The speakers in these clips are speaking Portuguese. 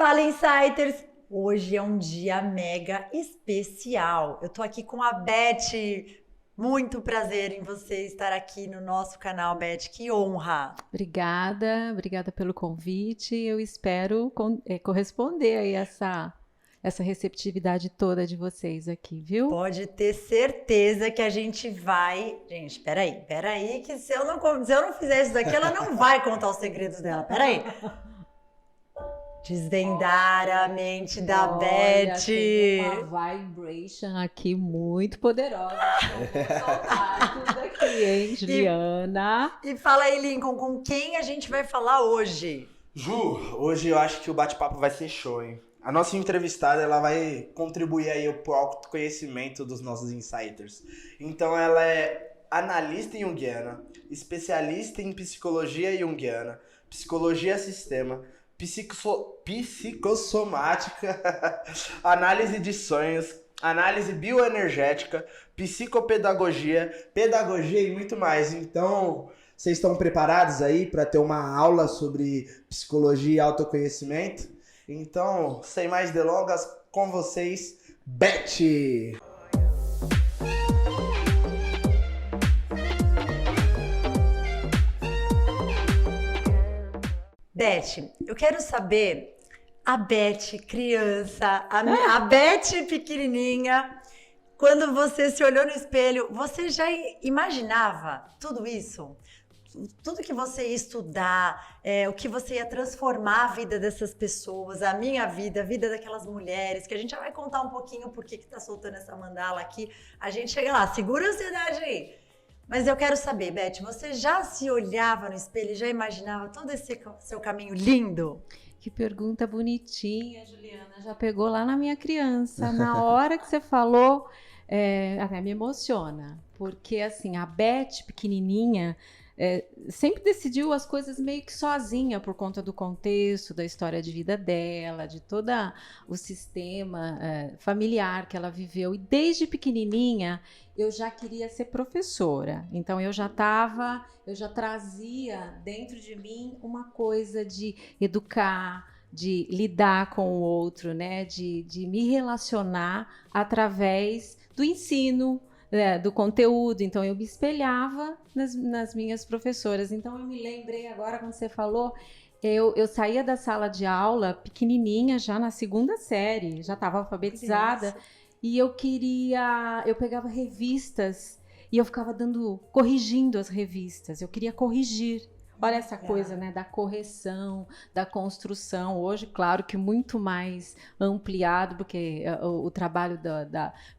Fala, Insiders! Hoje é um dia mega especial. Eu tô aqui com a Beth. Muito prazer em você estar aqui no nosso canal, Beth. Que honra! Obrigada pelo convite. Eu espero corresponder aí essa receptividade toda de vocês aqui, viu? Pode ter certeza que a gente vai... Gente, peraí, que se eu não fizer isso daqui, ela não vai contar os segredos dela. Peraí. Desvendar a mente da Beth. Tem uma vibration aqui muito poderosa. Vou soltar tudo aqui, hein, Juliana? E fala aí, Lincoln, com quem a gente vai falar hoje? Ju, hoje eu acho que o bate-papo vai ser show, hein? A nossa entrevistada, ela vai contribuir aí pro autoconhecimento dos nossos insiders. Então ela é analista junguiana, especialista em psicologia junguiana, psicologia sistema, psicossomática, análise de sonhos, análise bioenergética, psicopedagogia, pedagogia e muito mais. Então, vocês estão preparados aí para ter uma aula sobre psicologia e autoconhecimento? Então, sem mais delongas, com vocês, Beth! Beth, eu quero saber, a Beth criança, a Beth pequenininha, quando você se olhou no espelho, você já imaginava tudo isso? Tudo que você ia estudar, o que você ia transformar a vida dessas pessoas, a minha vida, a vida daquelas mulheres, que a gente já vai contar um pouquinho por que tá soltando essa mandala aqui. A gente chega lá, segura a ansiedade aí. Mas eu quero saber, Beth, você já se olhava no espelho e já imaginava todo esse seu caminho lindo? Que pergunta bonitinha, Juliana. Já pegou lá na minha criança. Na hora que você falou, até me emociona. Porque, assim, a Beth pequenininha sempre decidiu as coisas meio que sozinha por conta do contexto, da história de vida dela, de todo o sistema familiar que ela viveu. E desde pequenininha eu já queria ser professora. Então eu já trazia dentro de mim uma coisa de educar, de lidar com o outro, né? De me relacionar através do ensino, do conteúdo. Então eu me espelhava nas minhas professoras. Então eu me lembrei agora quando você falou, eu saía da sala de aula pequenininha, já na segunda série, já estava alfabetizada. E eu pegava revistas e eu ficava corrigindo as revistas. Eu queria corrigir. Olha essa coisa, né, da correção, da construção. Hoje, claro que muito mais ampliado, porque o trabalho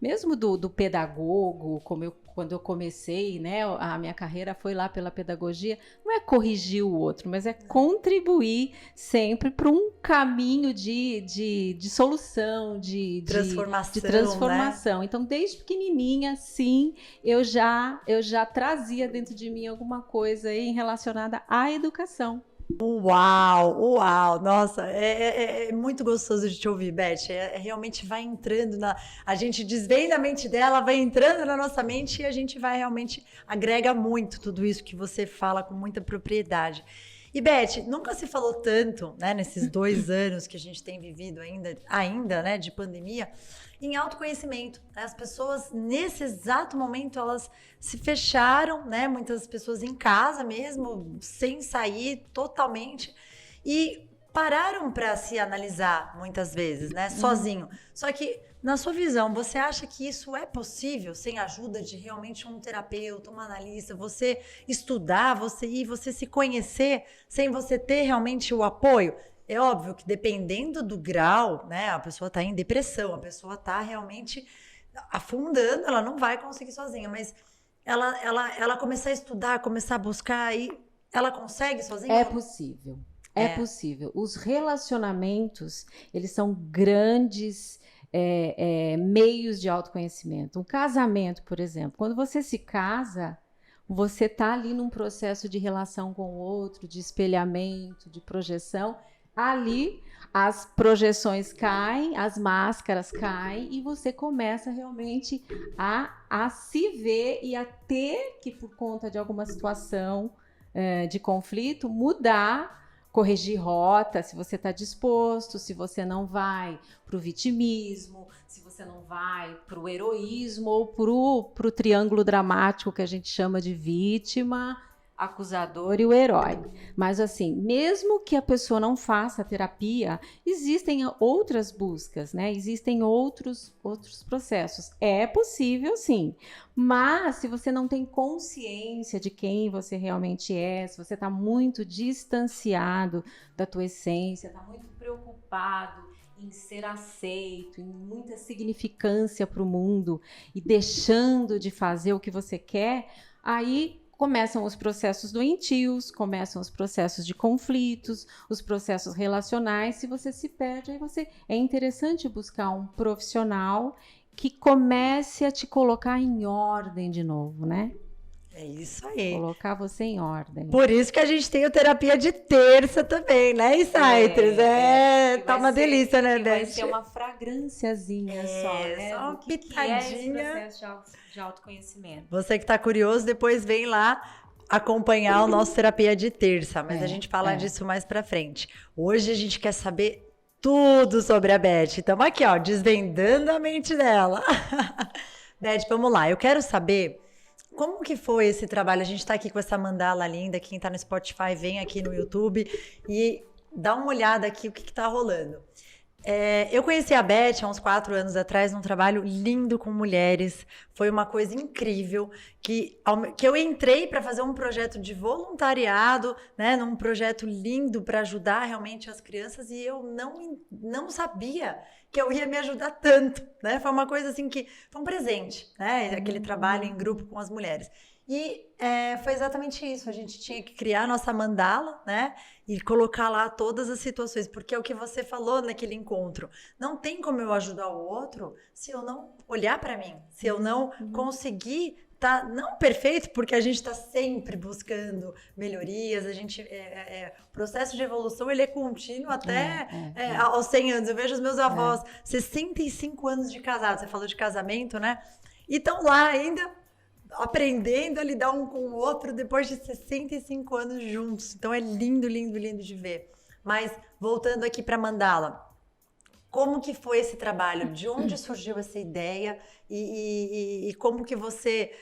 mesmo do pedagogo, quando eu comecei, né, a minha carreira foi lá pela pedagogia, não é corrigir o outro, mas é contribuir sempre para um caminho de solução, de transformação. Né? Então, desde pequenininha, sim, eu já trazia dentro de mim alguma coisa aí relacionada à educação. Uau! Nossa, é muito gostoso de te ouvir, Beth. Realmente vai entrando a gente desvenda a mente dela, vai entrando na nossa mente e a gente vai realmente agrega muito tudo isso que você fala com muita propriedade. E Beth, nunca se falou tanto, né, nesses 2 anos que a gente tem vivido ainda, né, de pandemia, em autoconhecimento. As pessoas, nesse exato momento, elas se fecharam, né, muitas pessoas em casa mesmo, sem sair totalmente, e pararam para se analisar muitas vezes, né, sozinho. Só que, na sua visão, você acha que isso é possível sem a ajuda de realmente um terapeuta, um analista, você estudar, você se conhecer sem você ter realmente o apoio? É óbvio que dependendo do grau, né, a pessoa está em depressão, a pessoa está realmente afundando, ela não vai conseguir sozinha, mas ela começar a estudar, começar a buscar, aí ela consegue sozinha? É possível. É possível. Os relacionamentos, eles são grandes meios de autoconhecimento. Um casamento, por exemplo, quando você se casa, você está ali num processo de relação com o outro, de espelhamento, de projeção. Ali as projeções caem, as máscaras caem e você começa realmente a se ver e a ter que, por conta de alguma situação de conflito, mudar corrigir rota, se você está disposto, se você não vai para o vitimismo, se você não vai para o heroísmo ou para o triângulo dramático que a gente chama de vítima, acusador e o herói. Mas assim, mesmo que a pessoa não faça terapia, existem outras buscas, né? Existem outros processos. É possível, sim. Mas se você não tem consciência de quem você realmente é, se você está muito distanciado da tua essência, está muito preocupado em ser aceito, em muita significância para o mundo e deixando de fazer o que você quer, aí começam os processos doentios, começam os processos de conflitos, os processos relacionais. Se você se perde, aí é interessante buscar um profissional que comece a te colocar em ordem de novo, né? É isso aí. Colocar você em ordem. Por isso que a gente tem o terapia de terça também, né, Insights? Tá uma delícia, né, Beth? Vai ser uma fragrânciazinha só, né? Só uma pitadinha. Que é esse processo de autoconhecimento. Você que tá curioso, depois vem lá acompanhar o nosso terapia de terça, mas a gente fala disso mais pra frente. Hoje a gente quer saber tudo sobre a Beth. Estamos aqui, ó, desvendando a mente dela. Beth, vamos lá. Eu quero saber como que foi esse trabalho. A gente tá aqui com essa mandala linda. Quem tá no Spotify, vem aqui no YouTube e dá uma olhada aqui o que tá rolando. Eu conheci a Beth há uns 4 anos atrás num trabalho lindo com mulheres. Foi uma coisa incrível que eu entrei para fazer um projeto de voluntariado, né, num projeto lindo para ajudar realmente as crianças, e eu não sabia que eu ia me ajudar tanto, né? Foi uma coisa assim que foi um presente, né? Aquele trabalho em grupo com as mulheres. E foi exatamente isso, a gente tinha que criar a nossa mandala, né, e colocar lá todas as situações, porque é o que você falou naquele encontro, não tem como eu ajudar o outro se eu não olhar para mim, se eu não conseguir tá não perfeito, porque a gente está sempre buscando melhorias, a gente o processo de evolução ele é contínuo até aos 100 anos. Eu vejo os meus avós, 65 anos de casado, você falou de casamento, né, e estão lá ainda aprendendo a lidar um com o outro depois de 65 anos juntos. Então é lindo, lindo, lindo de ver. Mas voltando aqui para Mandala, como que foi esse trabalho? De onde surgiu essa ideia? E como que você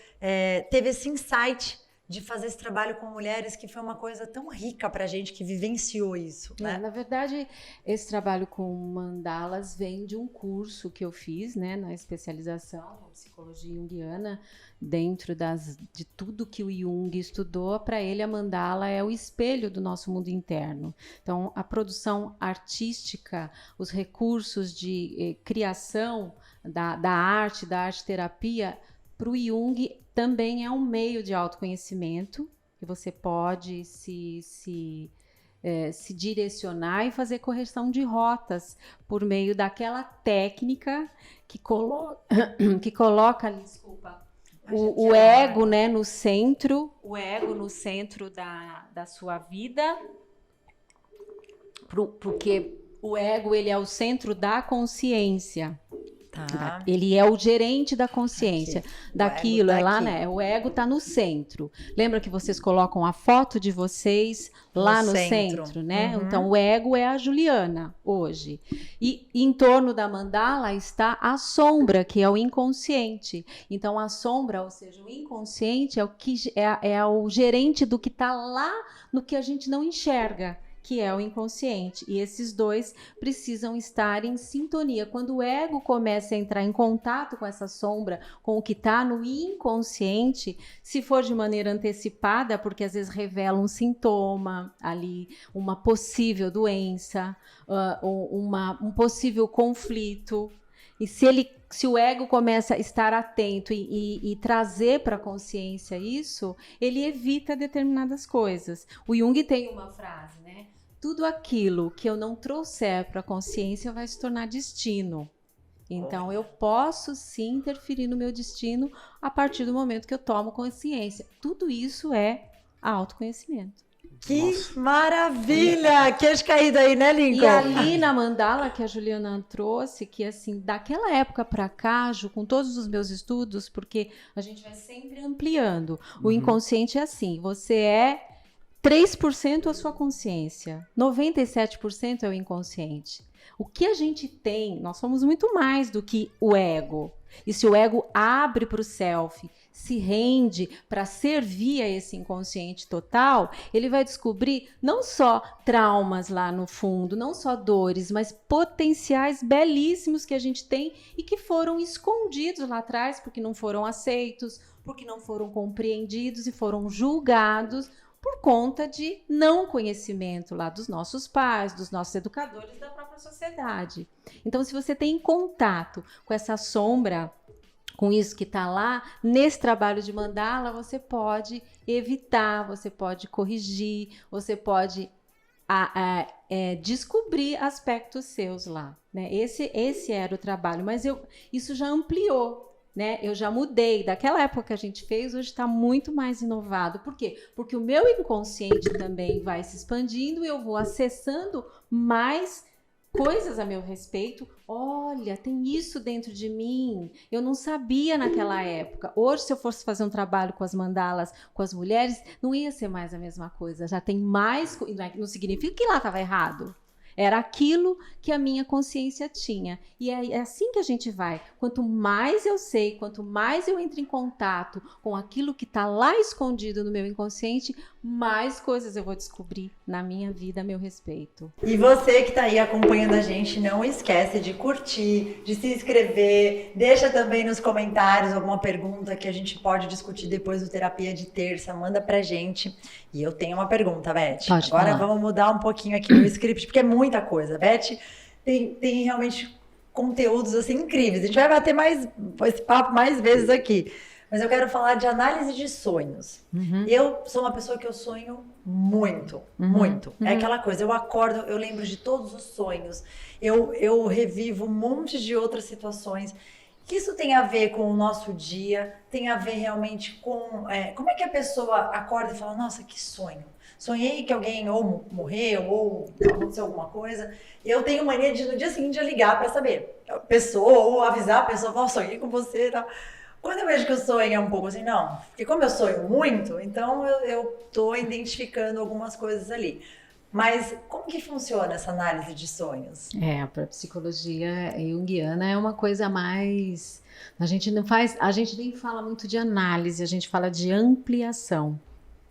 teve esse insight de fazer esse trabalho com mulheres, que foi uma coisa tão rica para a gente que vivenciou isso, né? Na verdade, esse trabalho com mandalas vem de um curso que eu fiz, né, na especialização em psicologia junguiana, dentro de tudo que o Jung estudou. Para ele, a mandala é o espelho do nosso mundo interno. Então, a produção artística, os recursos de criação da arte-terapia, para o Jung também é um meio de autoconhecimento, que você pode se direcionar e fazer correção de rotas por meio daquela técnica que coloca ali, o ego, né, no centro, da sua vida, porque o ego ele é o centro da consciência. Tá. Ele é o gerente da consciência daquilo, é lá, né? O ego tá no centro. Lembra que vocês colocam a foto de vocês lá no centro, né? Uhum. Então, o ego é a Juliana hoje. E em torno da mandala está a sombra, que é o inconsciente. Então, a sombra, ou seja, o inconsciente é o gerente do que tá lá no que a gente não enxerga, que é o inconsciente. E esses dois precisam estar em sintonia. Quando o ego começa a entrar em contato com essa sombra, com o que está no inconsciente, se for de maneira antecipada, porque às vezes revela um sintoma ali, uma possível doença, um possível conflito. E se o ego começa a estar atento e trazer para a consciência isso, ele evita determinadas coisas. O Jung tem uma frase, né? Tudo aquilo que eu não trouxer para a consciência vai se tornar destino. Então, eu posso sim interferir no meu destino a partir do momento que eu tomo consciência. Tudo isso é autoconhecimento. Que maravilha! Queijo caído aí, né, Lincoln? E ali na mandala que a Juliana trouxe, que assim, daquela época para cá, com todos os meus estudos, porque a gente vai sempre ampliando. O inconsciente é assim, você é 3% é a sua consciência, 97% é o inconsciente. O que a gente tem, nós somos muito mais do que o ego. E se o ego abre para o self, se rende para servir a esse inconsciente total, ele vai descobrir não só traumas lá no fundo, não só dores, mas potenciais belíssimos que a gente tem e que foram escondidos lá atrás porque não foram aceitos, porque não foram compreendidos e foram julgados por conta de não conhecimento lá dos nossos pais, dos nossos educadores, da própria sociedade. Então, se você tem contato com essa sombra, com isso que está lá, nesse trabalho de mandala, você pode evitar, você pode corrigir, você pode descobrir aspectos seus lá, né? Esse era o trabalho, mas isso já ampliou. Né? Eu já mudei, daquela época que a gente fez, hoje está muito mais inovado. Por quê? Porque o meu inconsciente também vai se expandindo e eu vou acessando mais coisas a meu respeito. Olha, tem isso dentro de mim. Eu não sabia naquela época. Hoje, se eu fosse fazer um trabalho com as mandalas, com as mulheres, não ia ser mais a mesma coisa. Já tem mais... Não significa que lá estava errado. Era aquilo que a minha consciência tinha. E é assim que a gente vai. Quanto mais eu sei, quanto mais eu entro em contato com aquilo que está lá escondido no meu inconsciente, mais coisas eu vou descobrir na minha vida a meu respeito. E você que está aí acompanhando a gente, não esquece de curtir, de se inscrever. Deixa também nos comentários alguma pergunta que a gente pode discutir depois do Terapia de Terça. Manda pra gente. E eu tenho uma pergunta, Beth. Pode Agora falar. vamos mudar um pouquinho aqui no script, porque é muita coisa. Beth tem realmente conteúdos assim incríveis. A gente vai bater mais esse papo mais vezes aqui. Mas eu quero falar de análise de sonhos. Uhum. Eu sou uma pessoa que eu sonho muito, muito. É aquela coisa, eu acordo, eu lembro de todos os sonhos. Eu revivo um monte de outras situações. Isso tem a ver com o nosso dia, tem a ver realmente com... como é que a pessoa acorda e fala, nossa, que sonho. Sonhei que alguém ou morreu ou aconteceu alguma coisa. Eu tenho mania de no dia seguinte ligar para saber. A pessoa, ou avisar a pessoa, oh, sonhei com você e tal. Quando eu vejo que o sonho é um pouco assim, não, porque como eu sonho muito, então eu tô identificando algumas coisas ali. Mas como que funciona essa análise de sonhos? Para a psicologia junguiana é uma coisa mais... A gente nem fala muito de análise, a gente fala de ampliação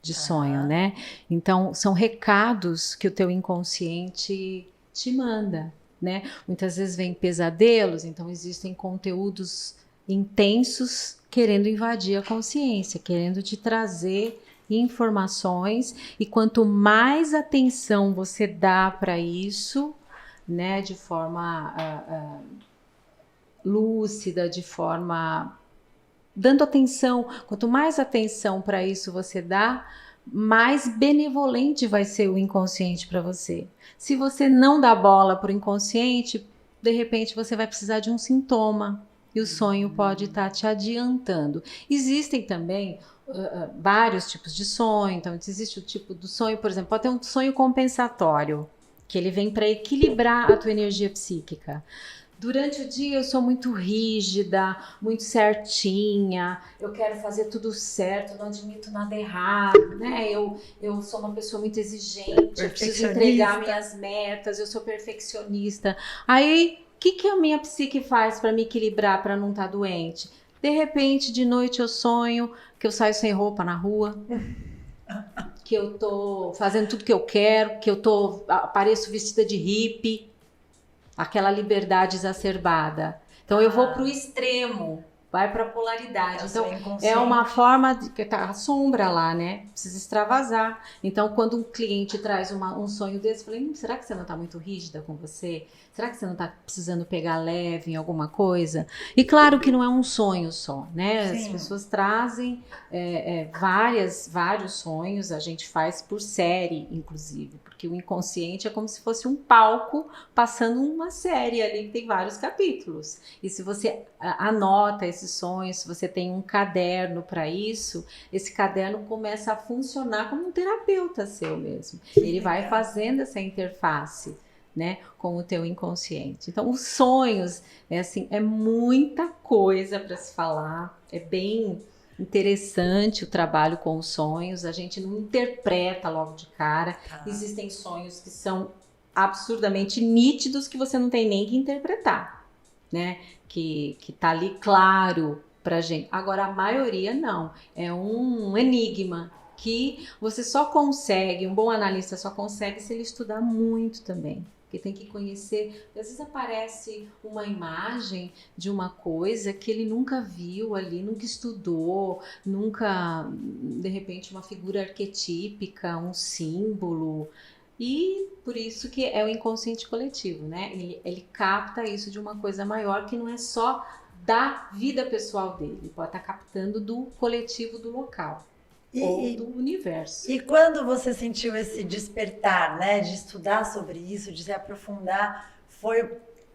de sonho, né? Então, são recados que o teu inconsciente te manda, né? Muitas vezes vem pesadelos, então existem conteúdos intensos querendo invadir a consciência, querendo te trazer informações, e quanto mais atenção você dá para isso, né, de forma lúcida, de forma dando atenção, quanto mais atenção para isso você dá, mais benevolente vai ser o inconsciente para você. Se você não dá bola para o inconsciente, de repente você vai precisar de um sintoma e o sonho pode estar te adiantando. Existem também vários tipos de sonho. Então, existe o tipo do sonho, por exemplo, pode ter um sonho compensatório, que ele vem para equilibrar a tua energia psíquica. Durante o dia eu sou muito rígida, muito certinha, eu quero fazer tudo certo, não admito nada errado, né? Eu sou uma pessoa muito exigente, eu preciso entregar minhas metas, eu sou perfeccionista. Aí, o que a minha psique faz para me equilibrar, para não estar doente? De repente, de noite eu sonho que eu saio sem roupa na rua, que eu tô fazendo tudo que eu quero, que apareço vestida de hippie, aquela liberdade exacerbada. Então eu vou para o extremo, vai para a polaridade. Então é uma forma de que tá a sombra lá, né? Precisa extravasar. Então quando um cliente traz um sonho desse, eu falei, será que você não está muito rígida com você? Será que você não está precisando pegar leve em alguma coisa? E claro que não é um sonho só, né? Sim. As pessoas trazem vários sonhos, a gente faz por série, inclusive, porque o inconsciente é como se fosse um palco passando uma série ali que tem vários capítulos. E se você anota esses sonhos, se você tem um caderno para isso, esse caderno começa a funcionar como um terapeuta seu mesmo. Ele vai fazendo essa interface, né, com o teu inconsciente. Então, os sonhos, é muita coisa para se falar, é bem interessante o trabalho com os sonhos, a gente não interpreta logo de cara. Tá. Existem sonhos que são absurdamente nítidos que você não tem nem que interpretar, né? Que tá ali claro pra gente. Agora, a maioria não. É um enigma que você só consegue, um bom analista só consegue se ele estudar muito também. Porque tem que conhecer, às vezes aparece uma imagem de uma coisa que ele nunca viu ali, nunca estudou, nunca, de repente, uma figura arquetípica, um símbolo. E por isso que é o inconsciente coletivo, né? Ele capta isso de uma coisa maior que não é só da vida pessoal dele, ele pode estar captando do coletivo do local. Ou do universo. E quando você sentiu esse despertar, né, de estudar sobre isso, de se aprofundar, foi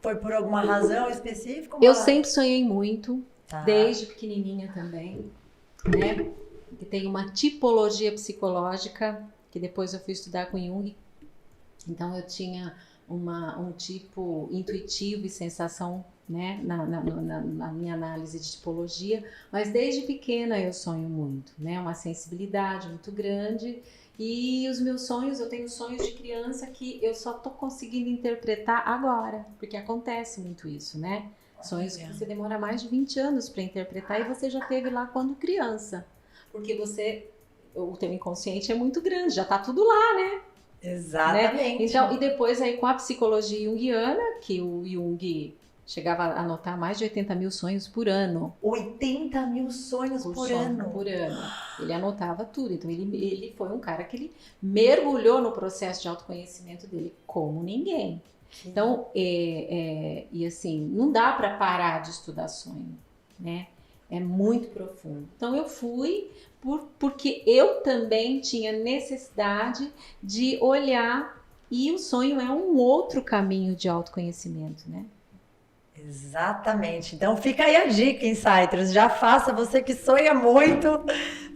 por alguma razão específica? Eu sempre sonhei muito, Tá. desde pequenininha também, né? Que tem uma tipologia psicológica, que depois eu fui estudar com Jung. Então eu tinha um tipo intuitivo e sensação, né, na minha análise de tipologia, mas desde pequena eu sonho muito, né, uma sensibilidade muito grande, e os meus sonhos, eu tenho sonhos de criança que eu só tô conseguindo interpretar agora, porque acontece muito isso, né, sonhos que você demora mais de 20 anos para interpretar e você já teve lá quando criança, porque o teu inconsciente é muito grande, já tá tudo lá, né? Exatamente. Né? Então, e depois aí com a psicologia junguiana, que o Jung chegava a anotar mais de 80 mil sonhos por ano. 80 mil sonhos por ano. Por ano. Ele anotava tudo. Então, ele foi um cara que ele mergulhou no processo de autoconhecimento dele como ninguém. Então, e assim, não dá para parar de estudar sonho, né? É muito profundo. Então, eu fui porque eu também tinha necessidade de olhar, e o sonho é um outro caminho de autoconhecimento, né? Exatamente. Então fica aí a dica, Insiders. Já faça, você que sonha muito,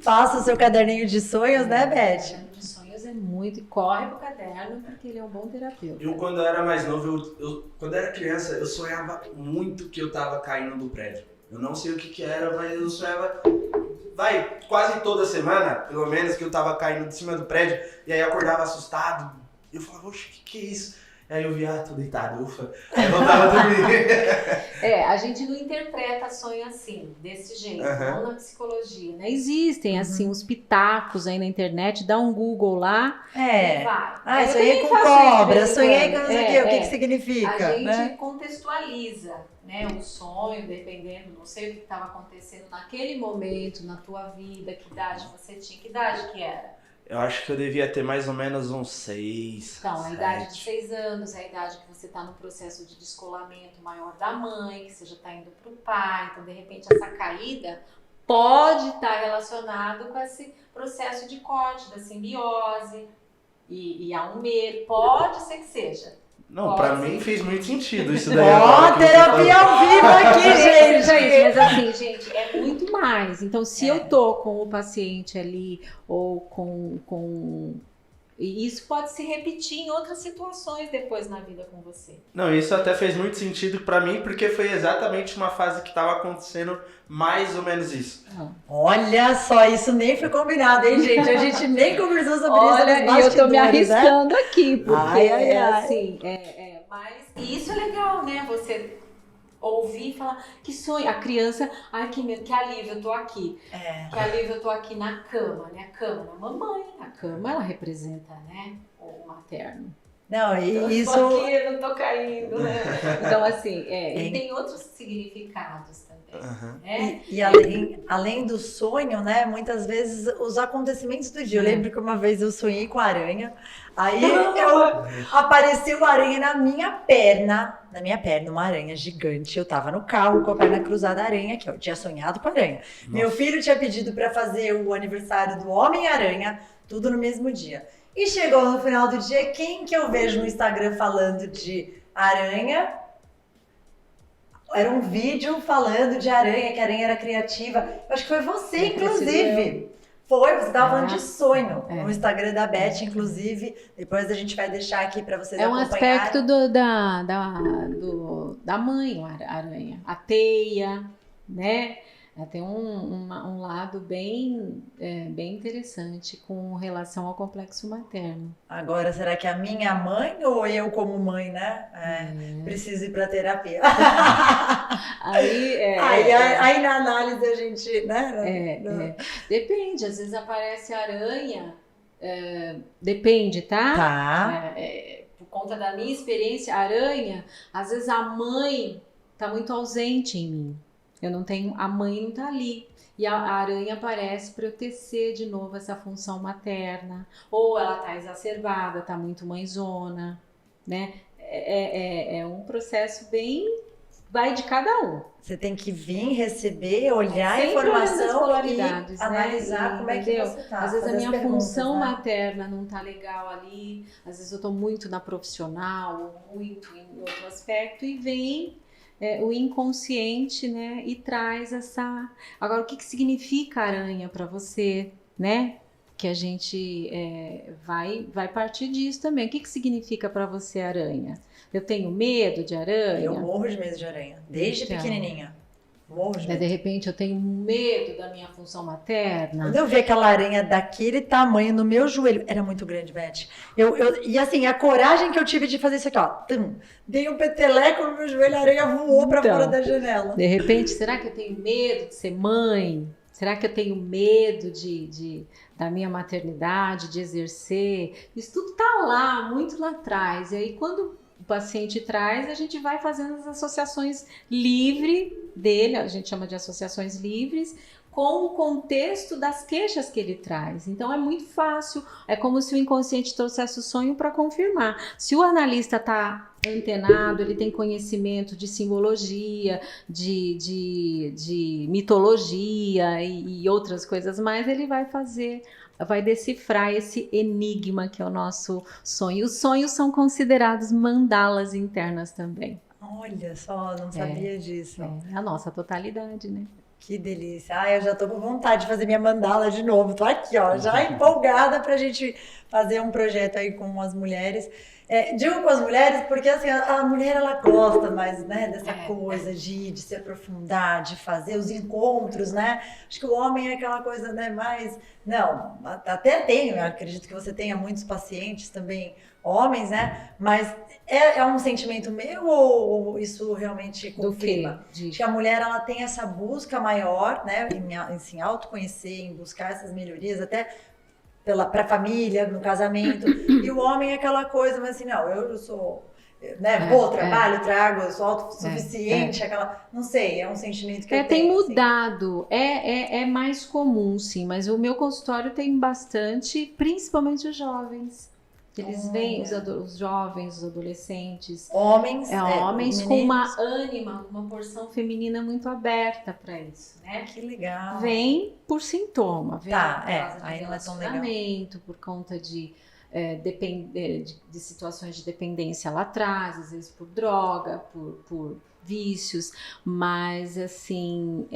faça o seu caderninho de sonhos, né, Beth? O caderno de sonhos é muito, e corre pro caderno, porque ele é um bom terapeuta. Eu, quando eu era mais novo, quando eu era criança, eu sonhava muito que eu tava caindo do prédio. Eu não sei o que era, mas eu sonhava, quase toda semana, pelo menos, que eu tava caindo de cima do prédio, e aí eu acordava assustado. Eu falava, oxe, o que é isso? Aí eu via, tô deitado, ufa. Aí eu voltava a dormir. A gente não interpreta sonho assim, desse jeito, não na psicologia, né? Existem, assim, os pitacos aí na internet, dá um Google lá e vai. Sonhei com cobra, sonhei com não sei o quê, o que significa? A gente né? contextualiza, né, o sonho, dependendo, não sei o que estava acontecendo naquele momento, na tua vida, que idade você tinha, que idade que era? Eu acho que eu devia ter mais ou menos uns 6. Então, a 7. idade de 6 anos é a idade que você está no processo de descolamento maior da mãe, que você já está indo para o pai, então de repente essa caída pode estar relacionado com esse processo de corte, da simbiose, e há um medo, pode ser que seja. Não, pra mim fez muito sentido isso daí. Terapia ao vivo aqui, gente! Mas assim, gente, é muito mais. Então, se eu tô com o paciente ali, ou com... E isso pode se repetir em outras situações depois na vida com você. Não, isso até fez muito sentido pra mim, porque foi exatamente uma fase que tava acontecendo mais ou menos isso. Olha só, isso nem foi combinado, hein, gente? A gente nem conversou sobre isso. Olha, e eu tô me arriscando aqui, porque assim, mas isso é legal, né? Você ouvir e falar, que sonho. A criança, ai, que medo, que alívio, eu tô aqui. Que alívio, eu tô aqui na cama, né? A cama, na mamãe. A cama, ela representa, né? O materno. Não, e então, isso... Eu tô aqui, eu não tô caindo, né? Então, assim, e tem outros significados também. Né? E além do sonho, né? Muitas vezes os acontecimentos do dia. Eu lembro que uma vez eu sonhei com aranha. Aí apareceu uma aranha na minha perna, uma aranha gigante. Eu tava no carro com a perna cruzada, a aranha, que eu tinha sonhado com a aranha. Nossa. Meu filho tinha pedido para fazer o aniversário do Homem-Aranha, tudo no mesmo dia. E chegou no final do dia, quem que eu vejo no Instagram falando de aranha? Era um vídeo falando de aranha, que a aranha era criativa. Eu acho que foi você, inclusive. Foi, você estava falando de sonho no Instagram da Beth, inclusive. Depois a gente vai deixar aqui para vocês acompanharem. É um aspecto da mãe, a aranha. A teia, né? Tem um lado bem interessante com relação ao complexo materno. Agora, será que a minha mãe ou eu como mãe, né? Preciso ir para terapia. Aí na análise a gente, né? Depende, às vezes aparece aranha, depende, tá? Tá. Por conta da minha experiência, aranha, às vezes a mãe tá muito ausente em mim. A mãe não tá ali. E a aranha aparece para eu tecer de novo essa função materna. Ou ela tá exacerbada, tá muito mãezona, né? É um processo bem... Vai de cada um. Você tem que vir, receber, olhar a sempre informação e analisar, né? Como é que você tá. Às vezes a minha função, né? materna não tá legal ali. Às vezes eu tô muito na profissional, ou muito em outro aspecto. E vem... o inconsciente, né, e traz essa... Agora, o que significa aranha para você, né? Que a gente vai partir disso também. O que significa para você aranha? Eu tenho medo de aranha? Eu morro de medo de aranha, desde pequenininha. Morro de medo. De repente eu tenho medo da minha função materna. Quando eu vi aquela aranha daquele tamanho no meu joelho, era muito grande, Beth. E assim, a coragem que eu tive de fazer isso aqui, ó. Dei um peteleco no meu joelho, a aranha voou para fora da janela. De repente, será que eu tenho medo de ser mãe? Será que eu tenho medo da minha maternidade, de exercer? Isso tudo tá lá, muito lá atrás. E aí, quando o paciente traz, a gente vai fazendo as associações livres dele, a gente chama de associações livres, com o contexto das queixas que ele traz. Então é muito fácil, é como se o inconsciente trouxesse o sonho para confirmar. Se o analista está antenado, ele tem conhecimento de simbologia, de mitologia e outras coisas mais, ele vai decifrar esse enigma que é o nosso sonho. Os sonhos são considerados mandalas internas também. Olha só, não sabia disso. É a nossa totalidade, né? Que delícia. Eu já tô com vontade de fazer minha mandala de novo. Tô aqui, ó, já empolgada pra gente fazer um projeto aí com as mulheres. Digo com as mulheres porque assim, a mulher ela gosta mais, né, dessa coisa de se aprofundar, de fazer os encontros, né? Acho que o homem é aquela coisa, né, mais... Não, até tenho, acredito que você tenha muitos pacientes também, homens, né? Mas é um sentimento meu ou isso realmente confirma? Que a mulher ela tem essa busca maior, né, em se autoconhecer, em buscar essas melhorias, até para a família, no casamento, e o homem é aquela coisa, mas assim, não, eu sou, né, trabalho, trago, eu sou autossuficiente, aquela, não sei, é um sentimento que eu tenho. Tem mudado, assim. É mais comum, sim, mas o meu consultório tem bastante, principalmente os jovens. Eles vêm, os jovens, os adolescentes. Homens com uma ânima, uma porção feminina muito aberta para isso, né? Que legal. Vem por sintoma. Vem aí não é tão legal. Por conta de situações de dependência lá atrás, às vezes por droga, por vícios, mas assim,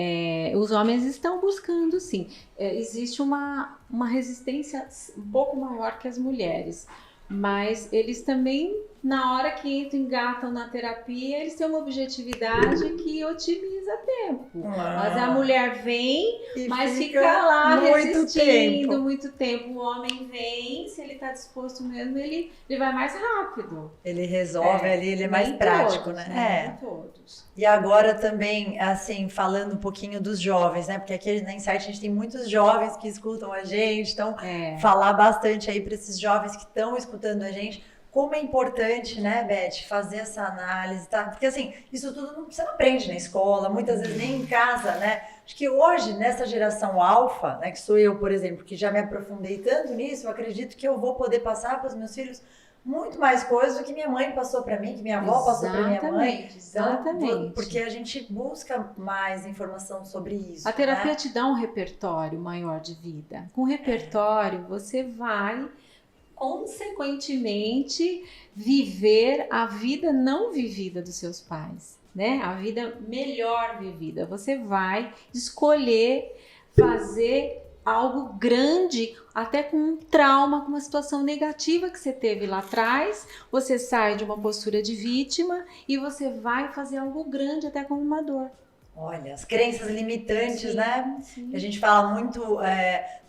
os homens estão buscando, sim. Existe uma resistência um pouco maior que as mulheres. Mas eles também, na hora que engatam na terapia, eles têm uma objetividade que otimiza tempo. Mas a mulher vem, mas fica lá resistindo muito tempo. O homem vem, se ele está disposto mesmo, ele vai mais rápido. Ele resolve ali, ele é mais prático, todos, né? Todos. E agora também, assim, falando um pouquinho dos jovens, né? Porque aqui na Insight a gente tem muitos jovens que escutam a gente, então falar bastante aí para esses jovens que estão escutando a gente, como é importante, né, Beth, fazer essa análise, tá? Porque assim, isso tudo você não aprende na escola, muitas vezes nem em casa, né? Acho que hoje, nessa geração alfa, né, que sou eu, por exemplo, que já me aprofundei tanto nisso, eu acredito que eu vou poder passar para os meus filhos muito mais coisas do que minha mãe passou para mim, que minha avó passou para minha mãe. Exatamente. Porque a gente busca mais informação sobre isso. A terapia te dá um repertório maior de vida. Com repertório, você vai, consequentemente, viver a vida não vivida dos seus pais, né? A vida melhor vivida. Você vai escolher fazer algo grande, até com um trauma, com uma situação negativa que você teve lá atrás, você sai de uma postura de vítima e você vai fazer algo grande até com uma dor. Olha, as crenças limitantes, Sim, né? sim. A gente fala muito,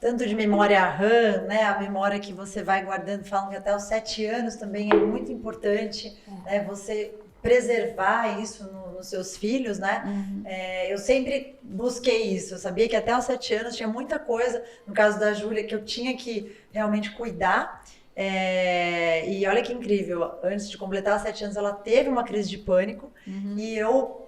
tanto de memória RAM, né? A memória que você vai guardando, falam que até os 7 anos também é muito importante, né? Você preservar isso nos seus filhos, né? Uhum. Eu sempre busquei isso. Eu sabia que até os 7 anos tinha muita coisa, no caso da Júlia, que eu tinha que realmente cuidar. E olha que incrível, antes de completar os 7 anos, ela teve uma crise de pânico e eu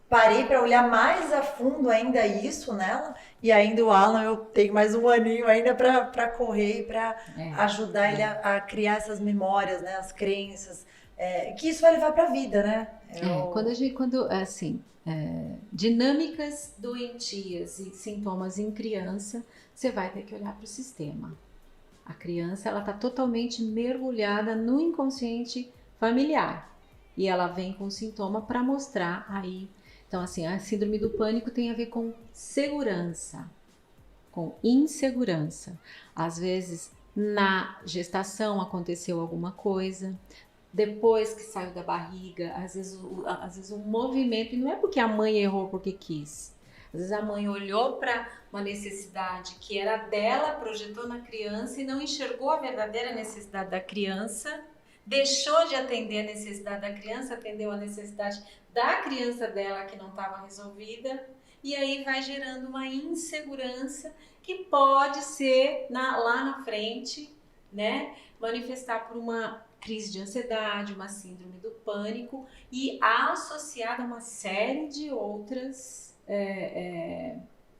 parei para olhar mais a fundo ainda isso nela, e ainda o Alan, eu tenho mais um aninho ainda para correr e para ajudar ele a criar essas memórias, né, as crenças, que isso vai levar para a vida, né? Dinâmicas doentias e sintomas em criança, você vai ter que olhar para o sistema. A criança, ela está totalmente mergulhada no inconsciente familiar e ela vem com sintoma para mostrar aí. Então, assim, a síndrome do pânico tem a ver com segurança, com insegurança. Às vezes, na gestação aconteceu alguma coisa, depois que saiu da barriga, às vezes o movimento, e não é porque a mãe errou porque quis. Às vezes a mãe olhou para uma necessidade que era dela, projetou na criança e não enxergou a verdadeira necessidade da criança, deixou de atender a necessidade da criança, atendeu a necessidade da criança dela que não estava resolvida, e aí vai gerando uma insegurança que pode ser lá na frente, né, manifestar por uma crise de ansiedade, uma síndrome do pânico e associada a uma série de outras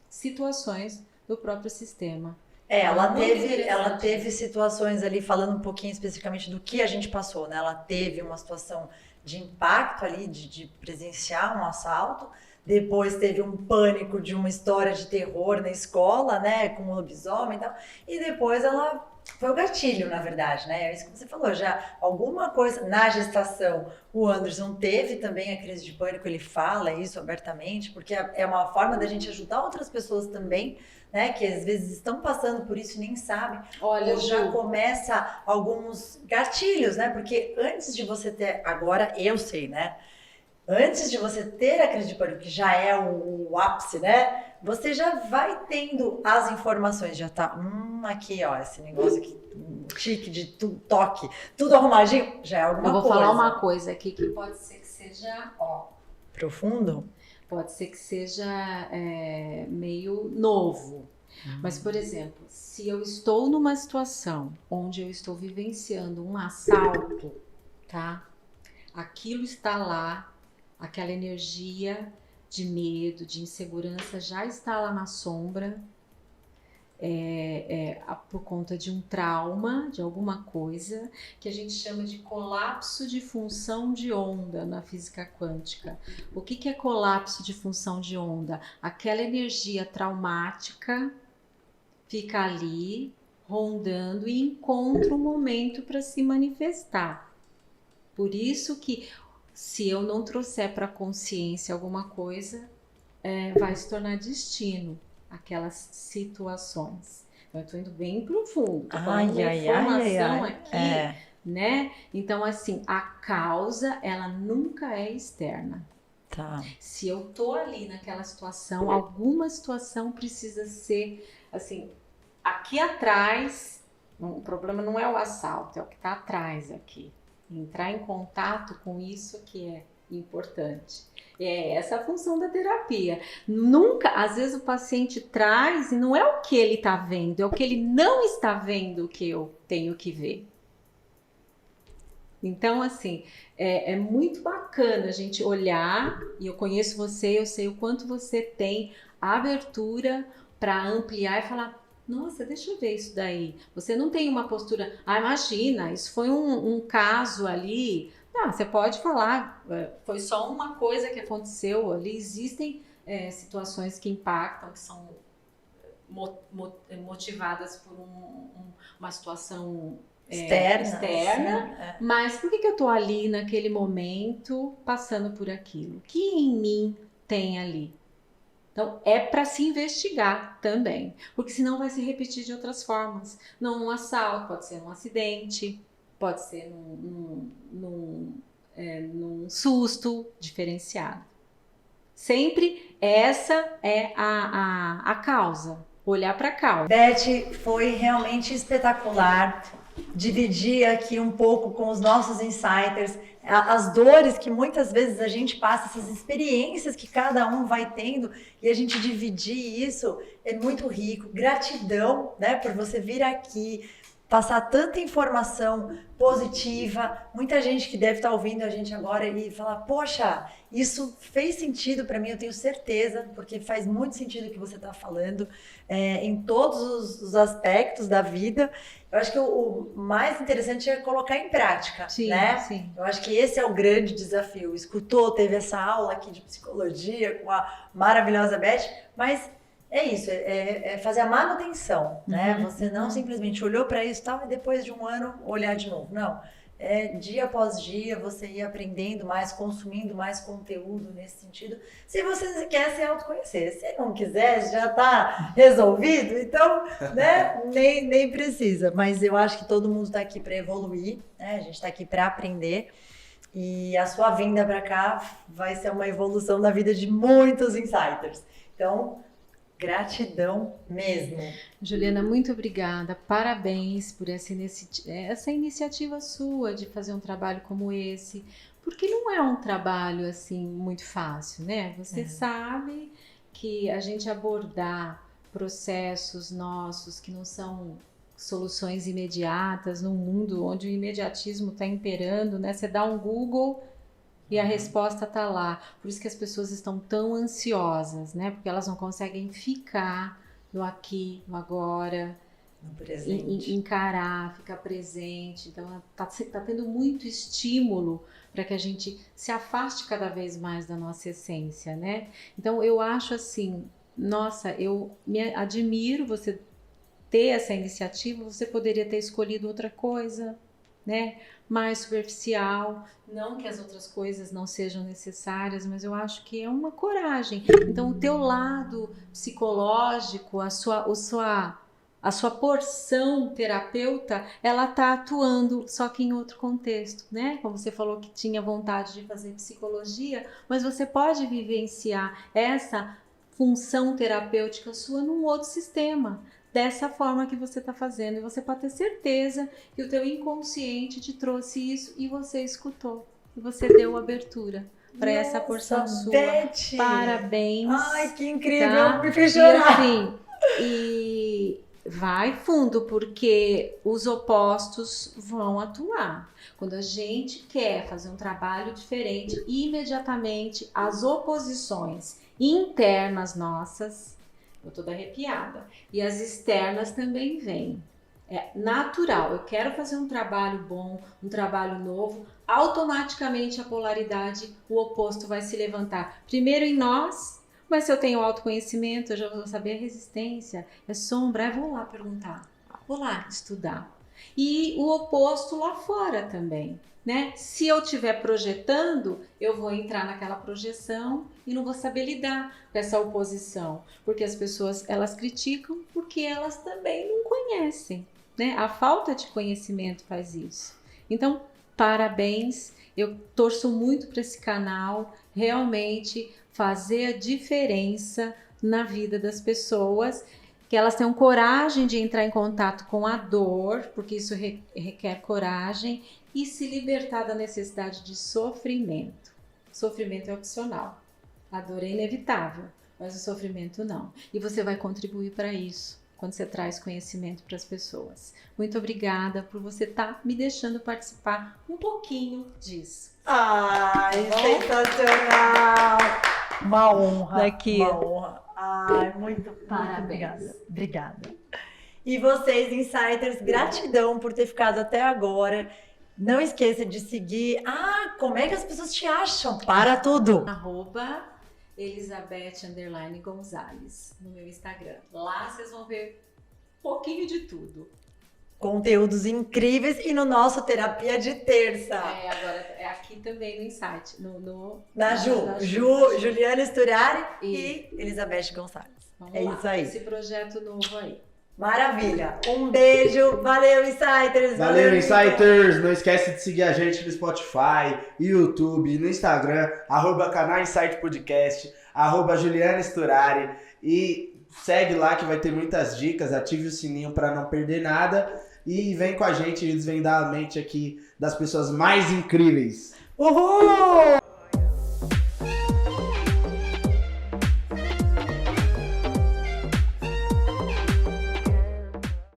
situações do próprio sistema. Ela teve situações ali, falando um pouquinho especificamente do que a gente passou, né? Ela teve uma situação de impacto ali, de presenciar um assalto, depois teve um pânico de uma história de terror na escola, né? Com um lobisomem e tal, e depois ela foi o gatilho, na verdade, né? É isso que você falou, já alguma coisa na gestação. O Anderson teve também a crise de pânico, ele fala isso abertamente, porque é uma forma da gente ajudar outras pessoas também, né? Que às vezes estão passando por isso e nem sabem. Olha, ou já começa alguns gatilhos, né? Porque antes de você ter, agora eu sei, né? Antes de você ter a crise de pânico, que já é o ápice, né? Você já vai tendo as informações, já tá, aqui, ó, esse negócio aqui, tique de toque, tudo arrumadinho, já é alguma coisa. Eu vou falar uma coisa aqui que pode ser que seja, profundo? Pode ser que seja meio novo. Mas, por exemplo, se eu estou numa situação onde eu estou vivenciando um assalto, tá? Aquilo está lá, aquela energia de medo, de insegurança já está lá na sombra, por conta de um trauma, de alguma coisa, que a gente chama de colapso de função de onda na física quântica. O que é colapso de função de onda? Aquela energia traumática fica ali, rondando e encontra um momento para se manifestar. Por isso que, se eu não trouxer para a consciência alguma coisa, vai se tornar destino aquelas situações. Então, eu estou indo bem profundo, estou falando uma informação aqui, né? Então, assim, a causa, ela nunca é externa. Tá. Se eu tô ali naquela situação, alguma situação precisa ser, assim, aqui atrás, o problema não é o assalto, é o que está atrás aqui. Entrar em contato com isso que é importante. É essa a função da terapia. Nunca, às vezes o paciente traz e não é o que ele está vendo, é o que ele não está vendo que eu tenho que ver. Então, assim, é muito bacana a gente olhar, e eu conheço você, eu sei o quanto você tem abertura para ampliar e falar, nossa, deixa eu ver isso daí. Você não tem uma postura, imagina, isso foi um caso ali. Não, você pode falar, foi só uma coisa que aconteceu ali. Existem situações que impactam, que são motivadas por uma situação externa, mas por que eu tô ali naquele momento passando por aquilo? O que em mim tem ali? Então, é para se investigar também, porque senão vai se repetir de outras formas. Não um assalto, pode ser um acidente, pode ser num susto diferenciado. Sempre essa é a causa, olhar para a causa. Beth, foi realmente espetacular dividir aqui um pouco com os nossos insiders as dores que muitas vezes a gente passa, essas experiências que cada um vai tendo, e a gente dividir isso é muito rico. Gratidão, né, por você vir aqui, passar tanta informação positiva. Muita gente que deve estar ouvindo a gente agora e falar, poxa, isso fez sentido para mim, eu tenho certeza, porque faz muito sentido o que você está falando, em todos os aspectos da vida. Eu acho que o mais interessante é colocar em prática, Sim, né? sim. Eu acho que esse é o grande desafio. Escutou, teve essa aula aqui de psicologia com a maravilhosa Beth, mas é isso, é fazer a manutenção, né? Você não simplesmente olhou para isso tal, e depois de um ano olhar de novo. Não. Dia após dia você ir aprendendo mais, consumindo mais conteúdo nesse sentido. Se você quer se autoconhecer, se não quiser, já está resolvido, então, né, nem precisa. Mas eu acho que todo mundo está aqui para evoluir, né? A gente está aqui para aprender. E a sua vinda para cá vai ser uma evolução da vida de muitos insiders. Então, gratidão mesmo. Juliana, muito obrigada. Parabéns por essa iniciativa sua de fazer um trabalho como esse, porque não é um trabalho assim muito fácil, né? Você sabe que a gente abordar processos nossos que não são soluções imediatas num mundo onde o imediatismo está imperando, né? Você dá um Google e a resposta está lá. Por isso que as pessoas estão tão ansiosas, né? Porque elas não conseguem ficar no aqui, no agora, No presente. encarar, ficar presente. Então, tá tendo muito estímulo para que a gente se afaste cada vez mais da nossa essência, né? Então, eu acho assim, nossa, eu me admiro você ter essa iniciativa. Você poderia ter escolhido outra coisa, né? Mais superficial, não que as outras coisas não sejam necessárias, mas eu acho que é uma coragem. Então, o teu lado psicológico, a sua porção terapeuta, ela tá atuando, só que em outro contexto, né? Como você falou que tinha vontade de fazer psicologia, mas você pode vivenciar essa função terapêutica sua num outro sistema, dessa forma que você está fazendo. E você pode ter certeza que o teu inconsciente te trouxe isso e você escutou. E você deu abertura para essa porção sua. Beth. Parabéns. Ai, que incrível. Tá? Me fez chorar. E assim, e vai fundo, porque os opostos vão atuar. Quando a gente quer fazer um trabalho diferente, imediatamente as oposições internas nossas, eu tô toda arrepiada, e as externas também vêm. É natural, eu quero fazer um trabalho bom, um trabalho novo, automaticamente a polaridade, o oposto vai se levantar. Primeiro em nós, mas se eu tenho autoconhecimento, eu já vou saber a resistência, é sombra, eu vou lá perguntar, vou lá estudar. E o oposto lá fora também, né? Se eu estiver projetando, eu vou entrar naquela projeção e não vou saber lidar com essa oposição, porque as pessoas, elas criticam porque elas também não conhecem, né? A falta de conhecimento faz isso. Então, parabéns, eu torço muito para esse canal realmente fazer a diferença na vida das pessoas, que elas tenham coragem de entrar em contato com a dor, porque isso requer coragem, e se libertar da necessidade de sofrimento. Sofrimento é opcional, a dor é inevitável, mas o sofrimento não. E você vai contribuir para isso quando você traz conhecimento para as pessoas. Muito obrigada por você estar me deixando participar um pouquinho disso. Ai, sensacional! Uma honra. Daqui. Uma honra. Ai, muito Parabéns. Obrigada. E vocês, insiders, gratidão por ter ficado até agora. Não esqueça de seguir. Como é que as pessoas te acham? Para tudo! @Elizabeth_Gonzalez no meu Instagram. Lá vocês vão ver um pouquinho de tudo. Conteúdos incríveis e no nosso Terapia de Terça. Agora é aqui também no Insight. Na Juliana Sturari e Elizabeth Gonçalves. Vamos É lá, isso aí. esse projeto novo aí. Maravilha. Um beijo. Valeu, Insiders. Valeu, Insiders. Não esquece de seguir a gente no Spotify, YouTube, no Instagram, @canal Insight Podcast, @Juliana Sturari. E segue lá que vai ter muitas dicas. Ative o sininho para não perder nada. E vem com a gente desvendar a mente aqui das pessoas mais incríveis. Uhul!